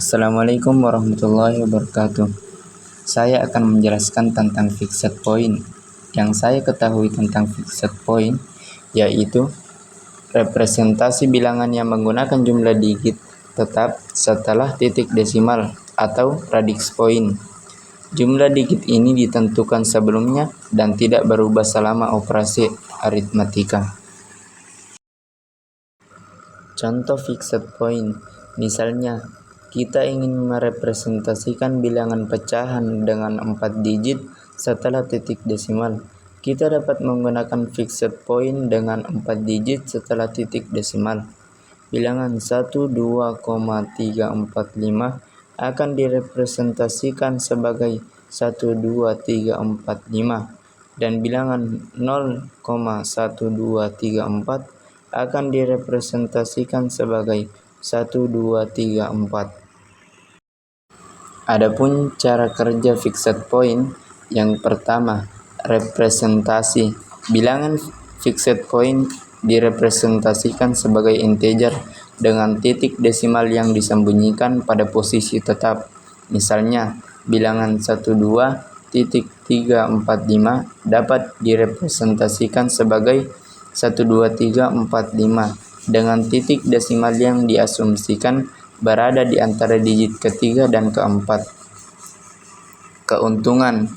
Assalamualaikum warahmatullahi wabarakatuh. Saya akan menjelaskan tentang fixed point. Yang saya ketahui tentang fixed point yaitu representasi bilangan yang menggunakan jumlah digit tetap setelah titik desimal atau radix point. Jumlah digit ini ditentukan sebelumnya dan tidak berubah selama operasi aritmatika. Contoh fixed point, misalnya kita ingin merepresentasikan bilangan pecahan dengan 4 digit setelah titik desimal. Kita dapat menggunakan fixed point dengan 4 digit setelah titik desimal. Bilangan 12,345 akan direpresentasikan sebagai 12345 dan bilangan 0,1234 akan direpresentasikan sebagai 1234. Adapun cara kerja fixed point, yang pertama, representasi. Bilangan fixed point direpresentasikan sebagai integer dengan titik desimal yang disembunyikan pada posisi tetap. Misalnya, bilangan 12.345 dapat direpresentasikan sebagai 12345 dengan titik desimal yang diasumsikan berada di antara digit ketiga dan keempat. Keuntungan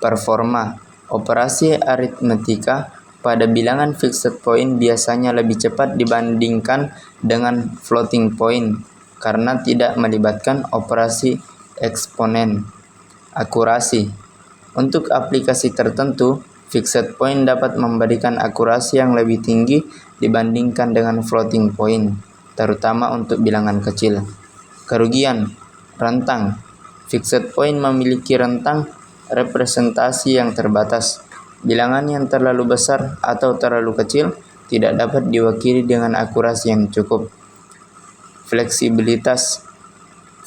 performa operasi aritmetika pada bilangan fixed point biasanya lebih cepat dibandingkan dengan floating point karena tidak melibatkan operasi eksponen. Akurasi untuk aplikasi tertentu, fixed point dapat memberikan akurasi yang lebih tinggi dibandingkan dengan floating point, terutama untuk bilangan kecil. Kerugian rentang. Fixed point memiliki rentang representasi yang terbatas. Bilangan yang terlalu besar atau terlalu kecil tidak dapat diwakili dengan akurasi yang cukup. Fleksibilitas.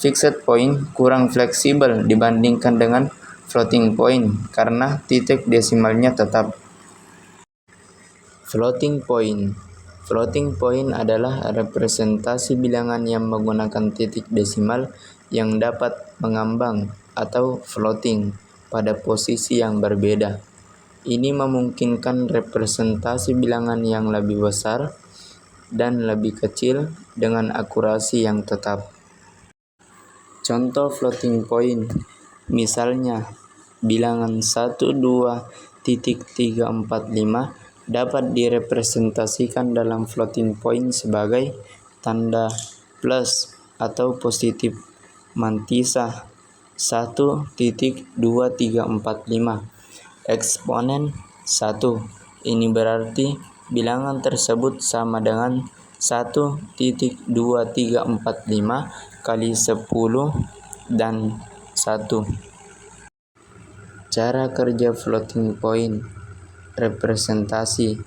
Fixed point kurang fleksibel dibandingkan dengan floating point karena titik desimalnya tetap. Floating point. Floating point adalah representasi bilangan yang menggunakan titik desimal yang dapat mengambang atau floating pada posisi yang berbeda. Ini memungkinkan representasi bilangan yang lebih besar dan lebih kecil dengan akurasi yang tetap. Contoh floating point, misalnya bilangan 12.345 dapat direpresentasikan dalam floating point sebagai tanda plus atau positif mantisa 1.2345 eksponen 1. Ini berarti bilangan tersebut sama dengan 1.2345 kali 10 dan 1. Cara kerja floating point. Representasi.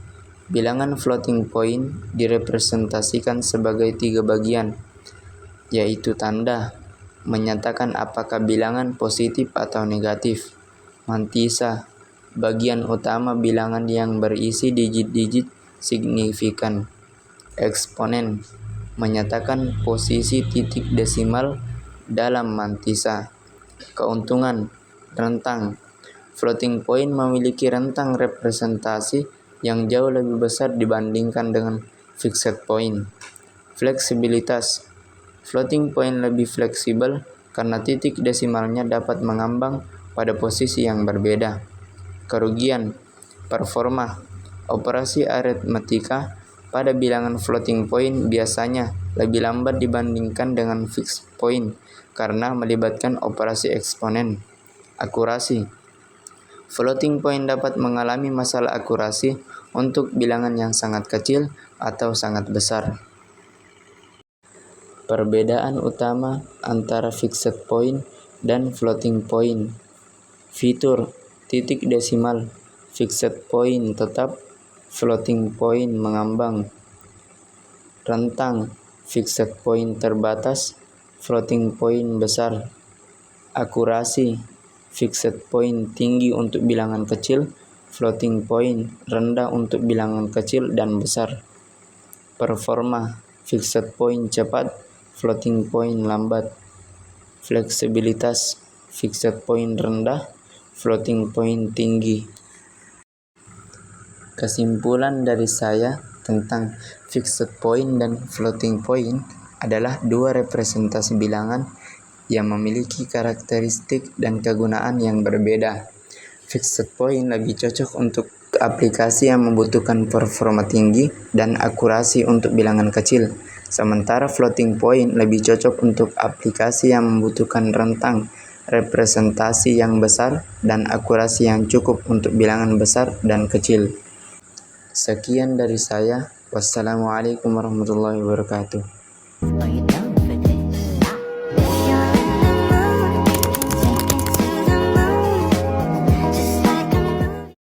Bilangan floating point direpresentasikan sebagai 3 bagian, yaitu tanda, menyatakan apakah bilangan positif atau negatif. Mantisa, bagian utama bilangan yang berisi digit-digit signifikan. Eksponen, menyatakan posisi titik desimal dalam mantisa. Keuntungan rentang. Floating point memiliki rentang representasi yang jauh lebih besar dibandingkan dengan fixed point. Fleksibilitas. Floating point lebih fleksibel karena titik desimalnya dapat mengambang pada posisi yang berbeda. Kerugian performa. Operasi aritmetika pada bilangan floating point biasanya lebih lambat dibandingkan dengan fixed point karena melibatkan operasi eksponen. Akurasi. Floating point dapat mengalami masalah akurasi untuk bilangan yang sangat kecil atau sangat besar. Perbedaan utama antara fixed point dan floating point. Fitur titik desimal. Fixed point tetap, floating point mengambang. Rentang fixed point terbatas, floating point besar. Akurasi fixed point tinggi untuk bilangan kecil, floating point rendah untuk bilangan kecil dan besar. Performa fixed point cepat, floating point lambat. fleksibilitas, fixed point rendah, floating point tinggi. Kesimpulan dari saya tentang fixed point dan floating point adalah dua representasi bilangan yang memiliki karakteristik dan kegunaan yang berbeda. Fixed point lebih cocok untuk aplikasi yang membutuhkan performa tinggi dan akurasi untuk bilangan kecil, sementara floating point lebih cocok untuk aplikasi yang membutuhkan rentang representasi yang besar dan akurasi yang cukup untuk bilangan besar dan kecil. Sekian dari saya. Wassalamualaikum warahmatullahi wabarakatuh.